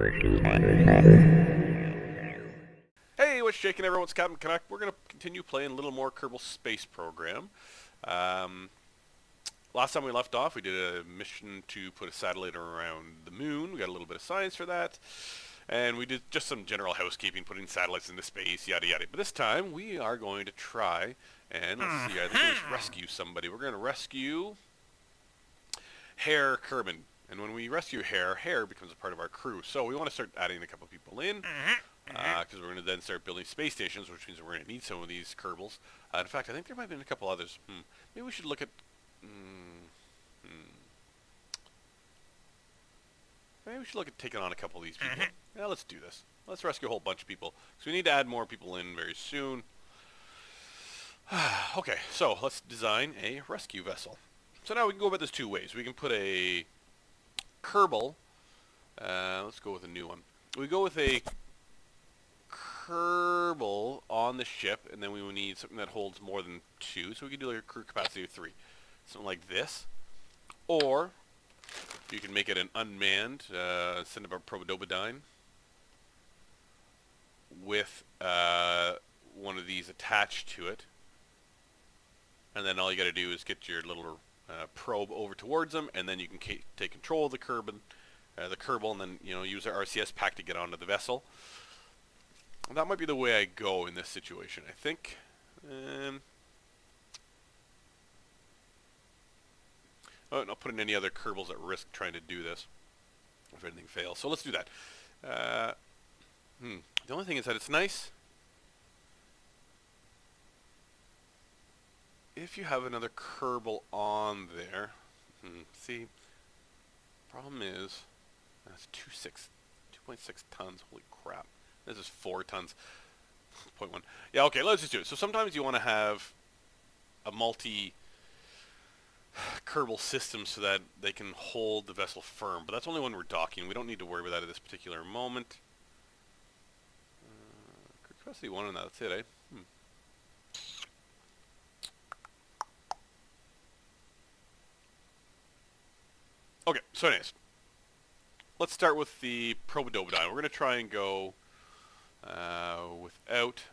Hey, what's shaking everyone? It's Captain Canuck. We're going to continue playing a little more Kerbal Space Program. Last time we left off, we did a mission to put a satellite around the moon. We got a little bit of science for that. And we did just some general housekeeping, putting satellites into space, yada yada. But this time, we are going to try and, let's see, I think let's rescue somebody. We're going to rescue Herr Kerbin. And when we rescue Herr becomes a part of our crew. So we want to start adding a couple people in. Because we're going to then start building space stations, which means we're going to need some of these kerbals. In fact, I think there might be a couple others. Maybe we should look at... Maybe we should look at taking on a couple of these people. Yeah, let's do this. Let's rescue a whole bunch of people. Because we need to add more people in very soon. Okay, so let's design a rescue vessel. So now we can go about this two ways. We can put a kerbal. Let's go with a new one. We go with a kerbal on the ship, and then we will need something that holds more than 2, so we can do like a crew capacity of 3. Something like this. Or you can make it an unmanned, send up a Probodobodyne with one of these attached to it. And then all you got to do is get your little probe over towards them, and then you can take control of the kerbal, and then use our RCS pack to get onto the vessel. That might be the way I go in this situation, I think. I'm not putting any other kerbals at risk trying to do this if anything fails. So let's do that. The only thing is that it's nice if you have another kerbal on there. See, problem is that's 2.6 tons. Holy crap. This is 4 tons. 0.1. Yeah, okay, let's just do it. So sometimes you want to have a multi-kerbal system so that they can hold the vessel firm. But that's only when we're docking. We don't need to worry about that at this particular moment. Capacity 1 on that. That's it, eh? Okay, so anyways. Let's start with the Probodobodyne. We're going to try and go without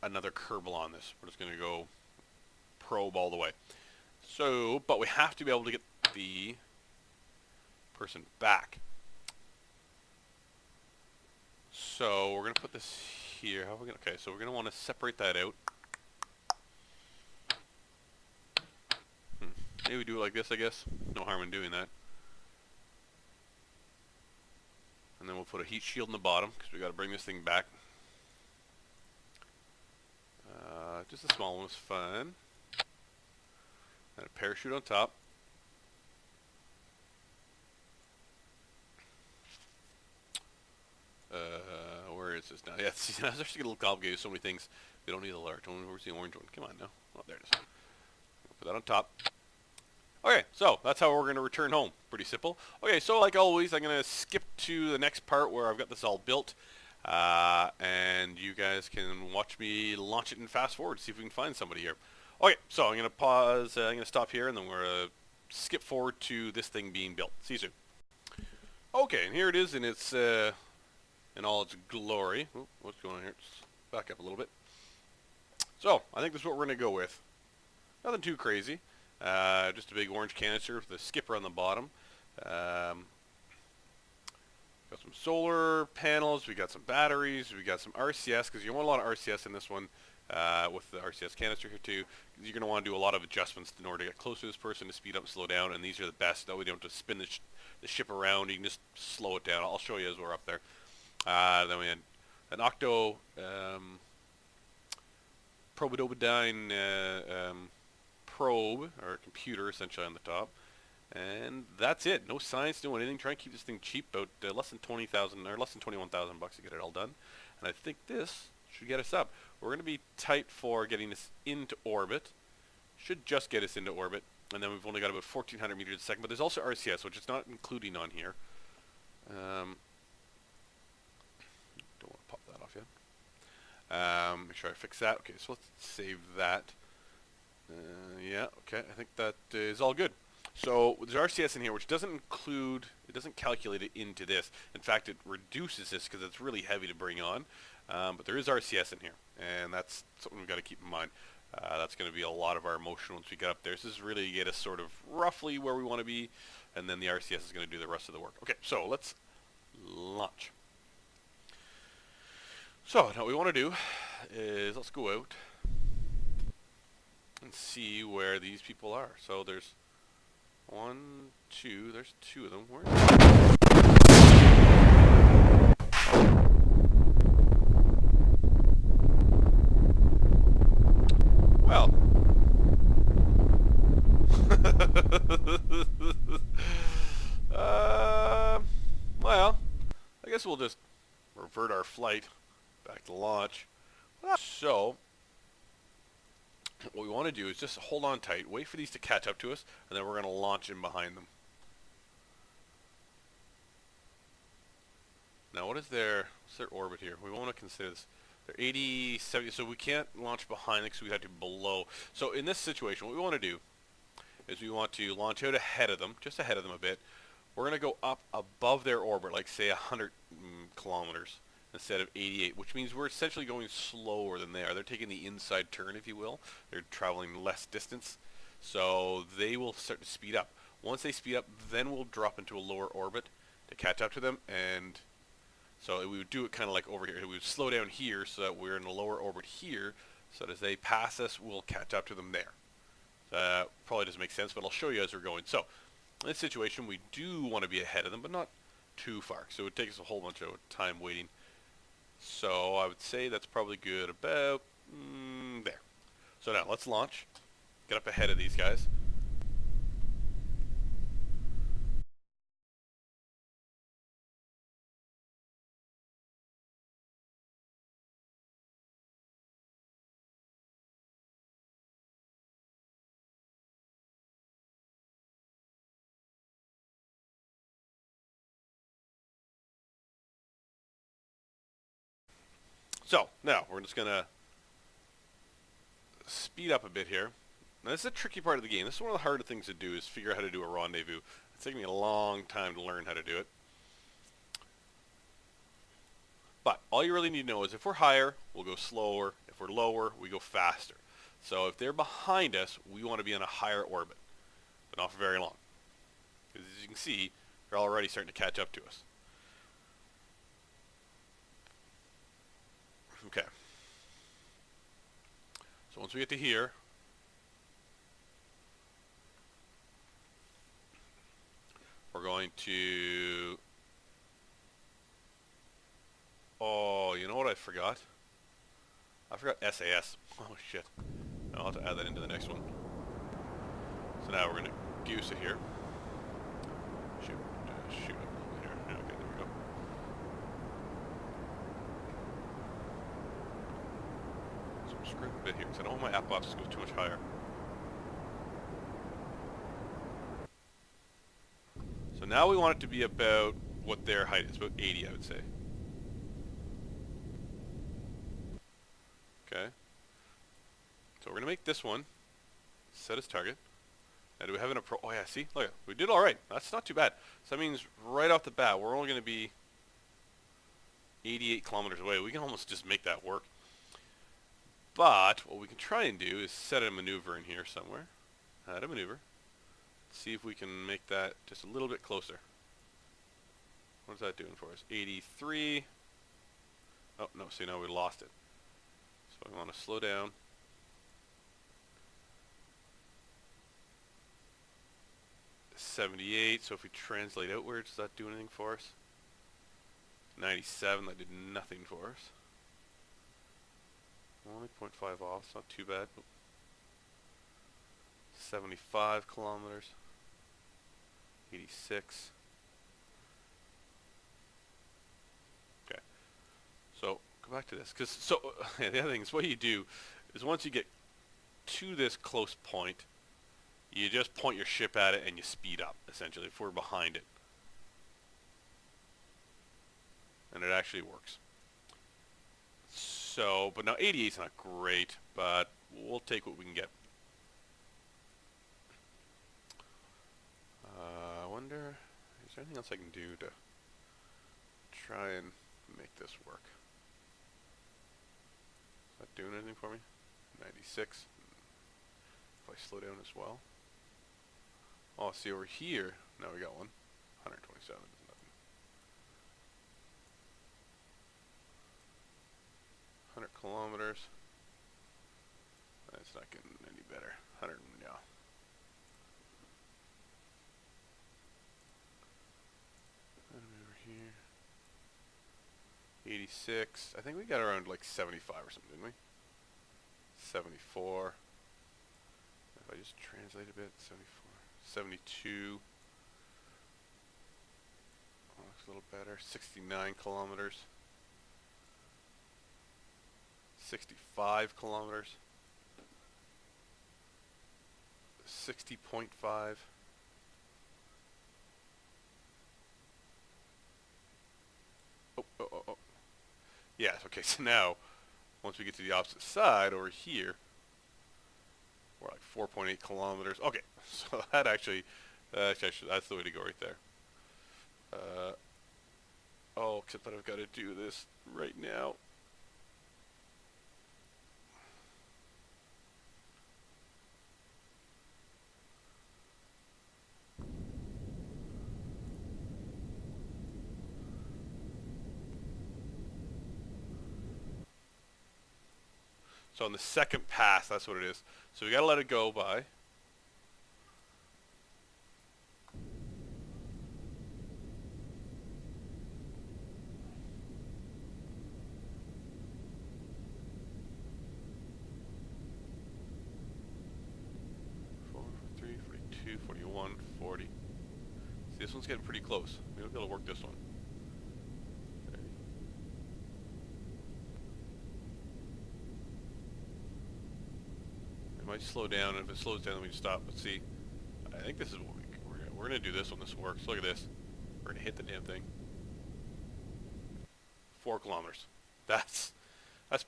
another kerbal on this. We're just going to go probe all the way. So, but we have to be able to get the person back. So we're going to put this here. How are we going to? Okay, so we're going to want to separate that out. Maybe we do it like this, I guess. No harm in doing that. And then we'll put a heat shield in the bottom because we got to bring this thing back. Just a small one was fine. And a parachute on top. Where is this now? Yeah, see, I was actually a little complicated. So many things. We don't need a large one. Where's the orange one? Come on now. Oh, there it is. Put that on top. Okay, so that's how we're going to return home. Pretty simple. Okay, so like always, I'm going to skip to the next part where I've got this all built. And you guys can watch me launch it and fast forward, see if we can find somebody here. Okay, so I'm going to pause, I'm going to stop here, and then we're going to skip forward to this thing being built. See you soon. Okay, and here it is in its, in all its glory. Ooh, what's going on here? Let's back up a little bit. So, I think this is what we're going to go with. Nothing too crazy. Just a big orange canister with a skipper on the bottom. Got some solar panels, we got some batteries, we got some RCS, because you want a lot of RCS in this one with the RCS canister here too. You're going to want to do a lot of adjustments in order to get close to this person, to speed up and slow down, and these are the best. That way you don't have to spin the ship around, you can just slow it down. I'll show you as we're up there. Then we had an Octo Probodobodyne probe, or computer essentially on the top. And that's it. No science, no anything. Try and keep this thing cheap, about less than 20,000 or less than 21,000 bucks to get it all done. And I think this should get us up. We're going to be tight for getting this into orbit. Should just get us into orbit. And then we've only got about 1,400 meters a second. But there's also RCS, which it's not including on here. Don't want to pop that off yet. Make sure I fix that. Okay, so let's save that. Yeah, okay. I think that is all good. So there's RCS in here, which doesn't include, it doesn't calculate it into this. In fact, it reduces this because it's really heavy to bring on. But there is RCS in here, and that's something we've got to keep in mind. That's going to be a lot of our motion once we get up there. So this is really to get us sort of roughly where we want to be, and then the RCS is going to do the rest of the work. Okay, so let's launch. So now what we want to do is let's go out and see where these people are. So there's one, two, there's two of them. Where is it? Well. Well, I guess we'll just revert our flight back to launch. So, what we want to do is just hold on tight, wait for these to catch up to us, and then we're going to launch in behind them. Now, what's their orbit here? We want to consider this. They're 80, 70, so we can't launch behind them because we have to be below. So in this situation, what we want to do is we want to launch out ahead of them, just ahead of them a bit. We're going to go up above their orbit, like say 100 kilometers instead of 88, which means we're essentially going slower than they are. They're taking the inside turn, if you will. They're traveling less distance, so they will start to speed up. Once they speed up, then we'll drop into a lower orbit to catch up to them, and so we would do it kind of like over here. We would slow down here so that we're in a lower orbit here, so that as they pass us, we'll catch up to them there. Probably doesn't make sense, but I'll show you as we're going. So, in this situation, we do want to be ahead of them, but not too far. So it would take us a whole bunch of time waiting. So I would say that's probably good about there. So now let's launch. Get up ahead of these guys. So now we're just going to speed up a bit here. Now this is a tricky part of the game. This is one of the harder things to do, is figure out how to do a rendezvous. It's taken me a long time to learn how to do it. But all you really need to know is if we're higher, we'll go slower. If we're lower, we go faster. So if they're behind us, we want to be on a higher orbit, but not for very long. Because as you can see, they're already starting to catch up to us. Okay. So once we get to here, we're going to... Oh, you know what I forgot? I forgot SAS. Oh shit. I'll have to add that into the next one. So now we're going to goose it here. Shoot up a little bit here. Yeah, okay, there we go. So I'm screwing a bit here because I don't want my app box to go too much higher. So now we want it to be about what their height is, about 80, I would say. Okay. So we're going to make this one set as target. Now do we have an approach? Oh yeah, see? Look, we did all right. That's not too bad. So that means right off the bat, we're only going to be 88 kilometers away. We can almost just make that work. But what we can try and do is set a maneuver in here somewhere. Add a maneuver. See if we can make that just a little bit closer. What is that doing for us? 83. Oh, no, see, now we lost it. So we want to slow down. .78, so if we translate outwards, does that do anything for us? 97, that did nothing for us. Only 0.5 off, it's not too bad. 75 kilometers. 86. Okay. So, go back to this. The other thing is, what you do is once you get to this close point, you just point your ship at it and you speed up, essentially, if we're behind it. And it actually works. So, but now 88 is not great, but we'll take what we can get. wonder, is there anything else I can do to try and make this work? Is that doing anything for me? 96. If I slow down as well. Oh, see over here. Now we got one. 127 is nothing. 100 kilometers. That's not getting any better. 100, yeah. And over here. 86. I think we got around like 75 or something, didn't we? 74. If I just translate a bit, 74. 72. Oh, looks a little better. 69 kilometers. 65 kilometers. 60.5. Oh. Yes, okay, so now, once we get to the opposite side over here, we're like 4.8 kilometers. Okay, so that actually, that's the way to go right there. Oh, except that I've got to do this right now. So on the second pass, that's what it is. So we got to let it go by. See, this one's getting pretty close. We'll be able to work this one. It might slow down, and if it slows down, then we can stop. But see, I think this is what we're gonna do. This one. This works. Look at this. We're gonna hit the damn thing. 4 kilometers. That's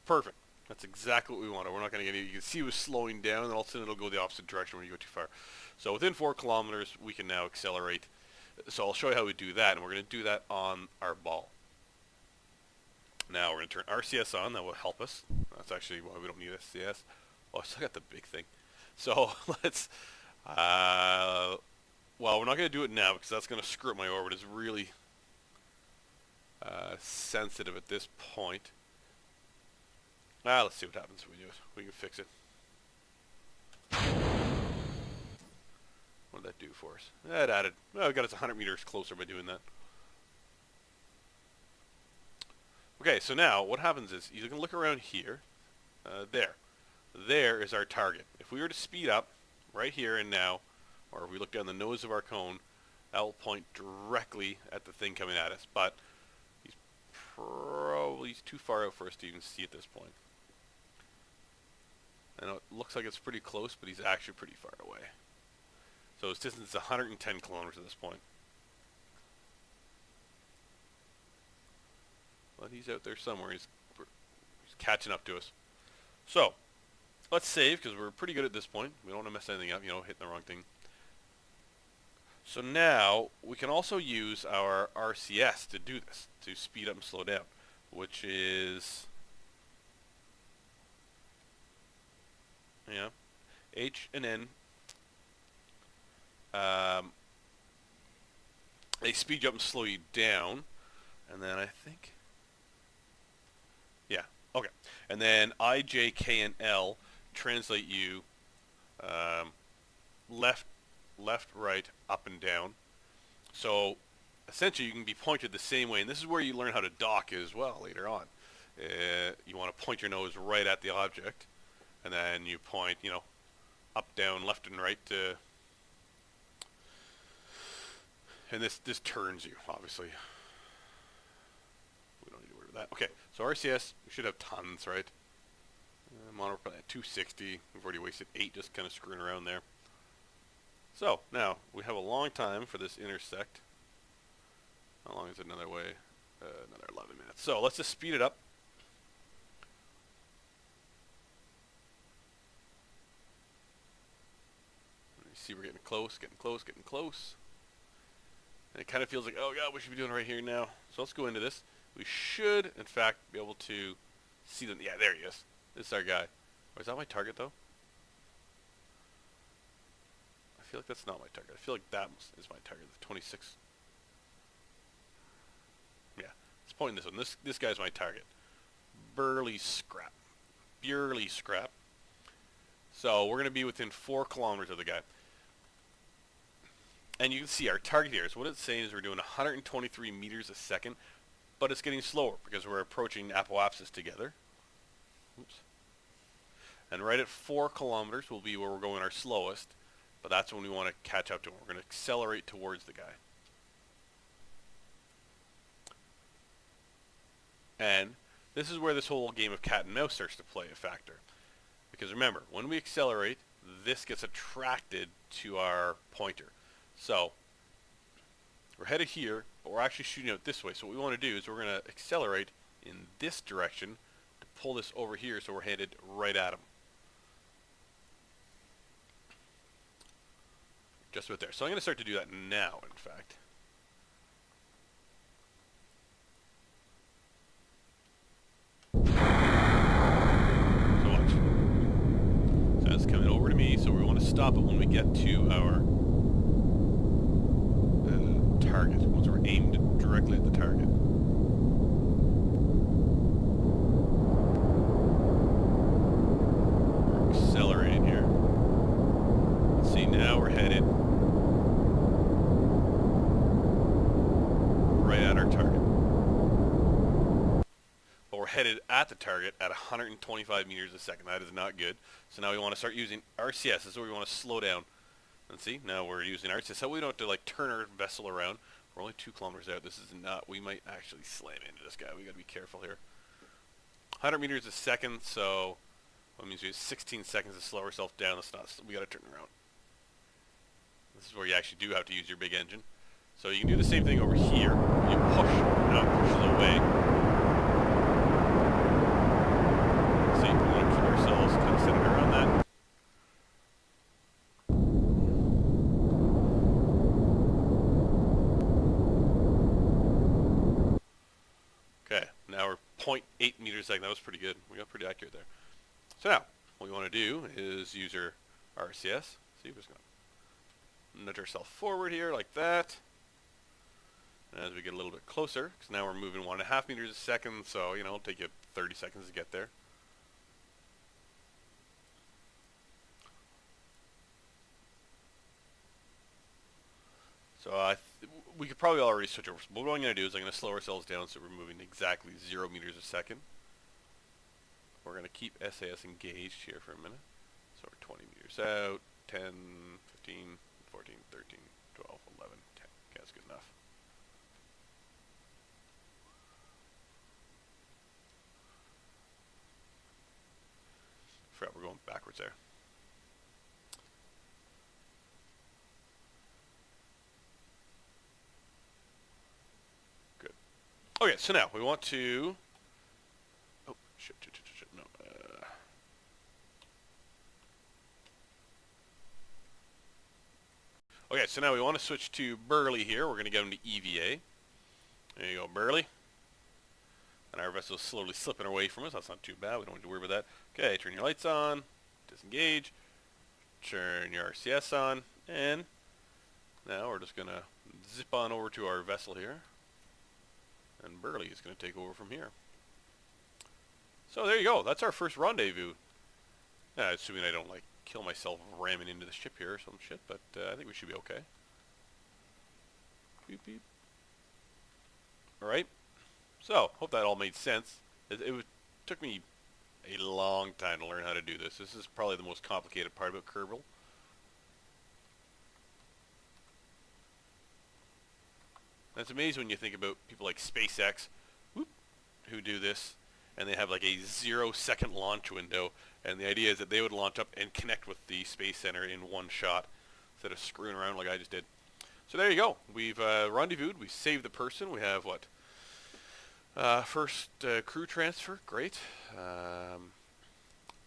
perfect. That's exactly what we wanted. We're not gonna get any. You can see it was slowing down, and all of a sudden it'll go the opposite direction when you go too far. So within 4 kilometers, we can now accelerate. So I'll show you how we do that, and we're going to do that on our ball. Now we're going to turn RCS on. That will help us. That's actually why we don't need SCS. Oh, I still got the big thing. So let's, well, we're not going to do it now because that's going to screw up my orbit. It's really sensitive at this point. Let's see what happens when we do it. We can fix it. What did that do for us? That added, well, we got us 100 meters closer by doing that. Okay, so now what happens is you can look around here. There is our target. If we were to speed up right here and now, or if we look down the nose of our cone, that will point directly at the thing coming at us. But he's too far out for us to even see at this point. I know it looks like it's pretty close, but he's actually pretty far away. So his distance is 110 kilometers at this point. But he's out there somewhere. He's catching up to us. So, let's save, because we're pretty good at this point. We don't want to mess anything up, hitting the wrong thing. So now, we can also use our RCS to do this, to speed up and slow down, which is, H and N. They speed you up and slow you down, and then I think, okay, and then I, J, K, and L translate you left, right, up, and down. So essentially, you can be pointed the same way, and this is where you learn how to dock as well later on. You want to point your nose right at the object, and then you point, up, down, left, and right to. And this turns you, obviously. We don't need to worry about that. Okay, so RCS, we should have tons, right? Mono probably at 260. We've already wasted 8 just kind of screwing around there. So, now, we have a long time for this intersect. How long is it another way? Another 11 minutes. So, let's just speed it up. You see we're getting close, getting close, getting close. And it kind of feels like, oh god, we should be doing it right here now. So let's go into this. We should, in fact, be able to see them. Yeah, there he is. This is our guy. Or is that my target, though? I feel like that's not my target. I feel like that is my target, the 26. Yeah, it's pointing this one. This guy's my target. Burly scrap. Purely scrap. So we're going to be within 4 kilometers of the guy. And you can see our target here. So what it's saying is we're doing 123 meters a second, but it's getting slower because we're approaching apoapsis together. Oops. And right at 4 kilometers will be where we're going our slowest, but that's when we want to catch up to him. We're going to accelerate towards the guy. And this is where this whole game of cat and mouse starts to play a factor. Because remember, when we accelerate, this gets attracted to our pointer. So, we're headed here, but we're actually shooting out this way. So what we want to do is we're going to accelerate in this direction to pull this over here so we're headed right at him. Just about there. So I'm going to start to do that now, in fact. So watch. So that's coming over to me, so we want to stop it when we get to our target, once we're aimed directly at the target. We're accelerating here. Let's see, now we're headed right at our target. But we're headed at the target at 125 meters a second. That is not good. So now we want to start using RCS. This is where we want to slow down. And see, now we're using RCS. So we don't have to like turn our vessel around. We're only 2 kilometers out. This is not, we might actually slam into this guy. We got to be careful here. 100 meters a second, so that means we have 16 seconds to slow ourselves down. That's not, we got to turn around. This is where you actually do have to use your big engine. So you can do the same thing over here. You push, now it pushes away. See, we want to keep ourselves kind of centered around that. Okay, now we're 0.8 meters a second. That was pretty good. We got pretty accurate there. So now, what we want to do is use our RCS. See, we're just going to nudge ourselves forward here like that. And as we get a little bit closer, because now we're moving 1.5 meters a second, so, you know, it'll take you 30 seconds to get there. So we could probably already switch over. But what I'm going to do is I'm going to slow ourselves down so we're moving exactly 0 meters a second. We're going to keep SAS engaged here for a minute. So we're 20 meters out, 10, 15, 14, 13, 12, 11, 10. Okay, that's good enough. Forgot we're going backwards there. Good. Okay, so now we want to... Oh, shit, no. Okay, so now we want to switch to Burley here. We're going to get him to EVA. There you go, Burley. And our vessel's slowly slipping away from us. That's not too bad. We don't have to worry about that. Okay, turn your lights on. Disengage. Turn your RCS on. And now we're just going to zip on over to our vessel here. And Burley is going to take over from here. So there you go. That's our first rendezvous. Yeah, assuming I don't, like, kill myself ramming into the ship here or some shit. But I think we should be okay. Beep, beep. Alright. So, hope that all made sense. It took me a long time to learn how to do this. This is probably the most complicated part about Kerbal. And it's amazing when you think about people like SpaceX, who do this, and they have like a 0-second launch window, and the idea is that they would launch up and connect with the Space Center in one shot, instead of screwing around like I just did. So there you go. We've rendezvoused. We saved the person. We have what? First crew transfer, great.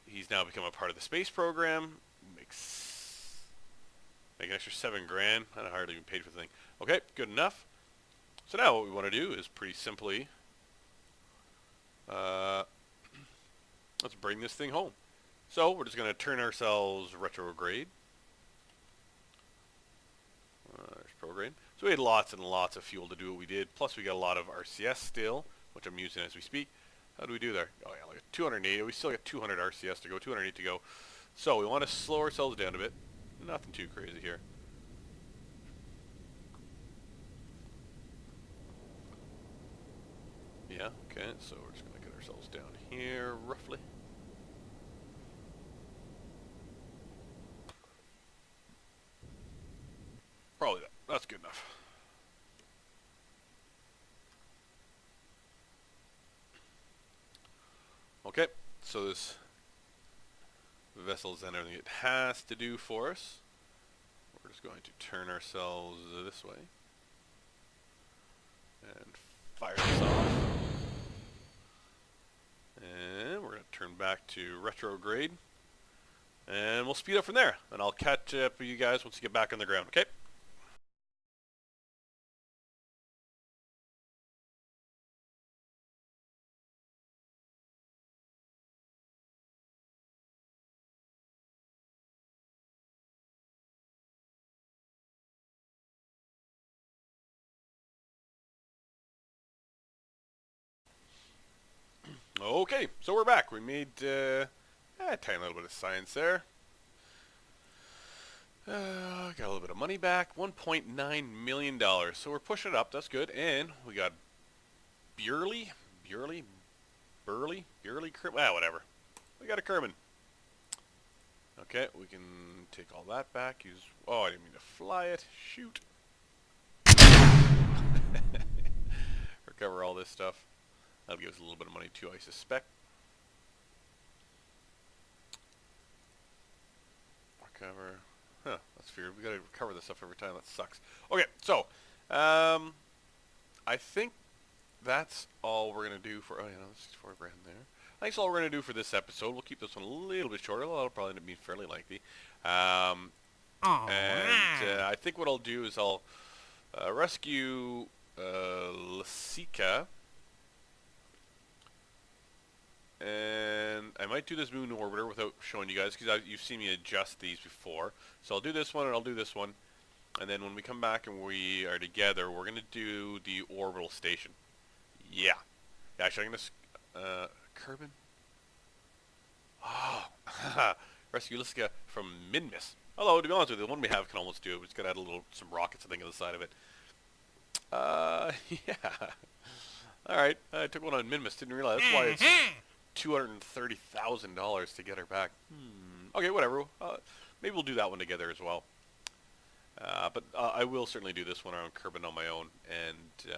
He's now become a part of the space program. Make an extra $7 grand. I hardly even paid for the thing. Okay, good enough. So now what we want to do is pretty simply, let's bring this thing home. So we're just going to turn ourselves retrograde. There's prograde. So we had lots and lots of fuel to do what we did. Plus we got a lot of RCS still, which I'm using as we speak. How do we do there? Oh yeah, like 280. We still got 200 RCS to go, 208 to go. So we want to slow ourselves down a bit. Nothing too crazy here. Yeah, okay, so we're just going to get ourselves down here, roughly. Probably that. That's good enough. Okay, so this vessel's done everything it has to do for us. We're just going to turn ourselves this way and fire this off. And we're going to turn back to retrograde. And we'll speed up from there. And I'll catch up with you guys once you get back on the ground, okay? Okay, so we're back. We made a tiny little bit of science there. Got a little bit of money back, $1.9 million. So we're pushing it up. That's good. And we got Burley, whatever. We got a Kerman. Okay, we can take all that back. Use. Oh, I didn't mean to fly it. Shoot. Recover all this stuff. That'll give us a little bit of money too, I suspect. Recover. Huh, that's weird. We gotta recover this stuff every time. That sucks. Okay, so, I think that's all we're gonna do for. Oh yeah, that's 4 grand there. I think that's all we're gonna do for this episode. We'll keep this one a little bit shorter. That'll probably end up being fairly lengthy. I think what I'll do is I'll rescue Lasica. And I might do this moon orbiter without showing you guys because you've seen me adjust these before. So I'll do this one and I'll do this one. And then when we come back and we are together, we're going to do the orbital station. Yeah. Actually, I'm going to... Kerbin? Oh. Rescue Liska from Minmus. Although, to be honest with you, the one we have can almost do it. We just got to add some rockets, I think, on the side of it. Yeah. Alright. I took one on Minmus. Didn't realize. That's why it's $230,000 to get her back. Okay, whatever. Maybe we'll do that one together as well. But I will certainly do this one around Kerbin on my own, and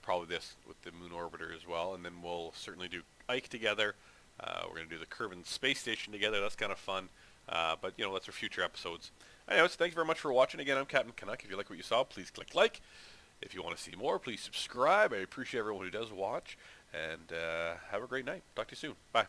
probably this with the moon orbiter as well. And then we'll certainly do Ike together. We're going to do the Kerbin space station together. That's kind of fun. But, you know, that's for future episodes. Anyways, thank you very much for watching. Again, I'm Captain Canuck. If you like what you saw, please click like. If you want to see more, please subscribe. I appreciate everyone who does watch. And have a great night. Talk to you soon. Bye.